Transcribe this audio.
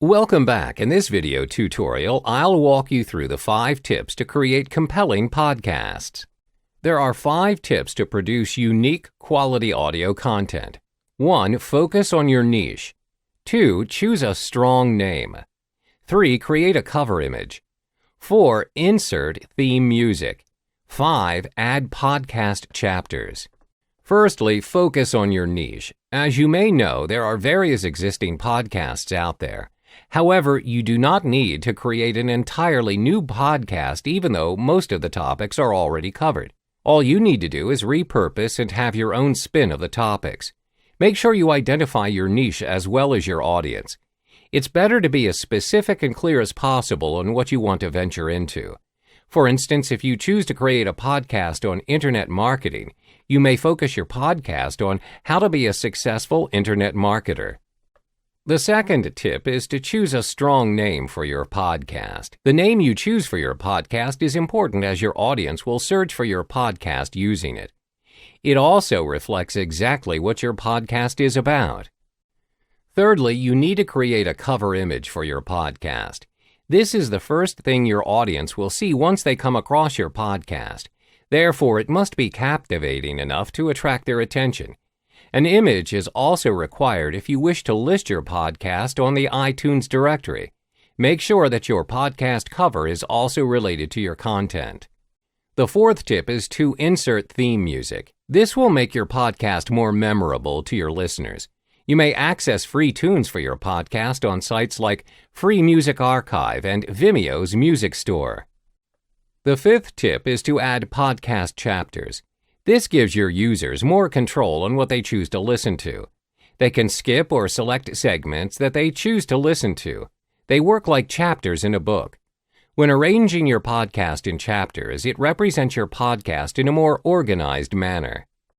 Welcome back. In this video tutorial, I'll walk you through the 5 tips to create compelling podcasts. There are 5 tips to produce unique, quality audio content. 1. Focus on your niche. 2. Choose a strong name. 3. Create a cover image. 4. Insert theme music. 5. Add podcast chapters. Firstly, focus on your niche. As you may know, there are various existing podcasts out there. However, you do not need to create an entirely new podcast even though most of the topics are already covered. All you need to do is repurpose and have your own spin of the topics. Make sure you identify your niche as well as your audience. It's better to be as specific and clear as possible on what you want to venture into. For instance, if you choose to create a podcast on internet marketing, you may focus your podcast on how to be a successful internet marketer. The second tip is to choose a strong name for your podcast. The name you choose for your podcast is important as your audience will search for your podcast using it. It also reflects exactly what your podcast is about. Thirdly, you need to create a cover image for your podcast. This is the first thing your audience will see once they come across your podcast. Therefore, it must be captivating enough to attract their attention. An image is also required if you wish to list your podcast on the iTunes directory. Make sure that your podcast cover is also related to your content. The 4th tip is to insert theme music. This will make your podcast more memorable to your listeners. You may access free tunes for your podcast on sites like Free Music Archive and Vimeo's Music Store. The 5th tip is to add podcast chapters. This gives your users more control on what they choose to listen to. They can skip or select segments that they choose to listen to. They work like chapters in a book. When arranging your podcast in chapters, it represents your podcast in a more organized manner.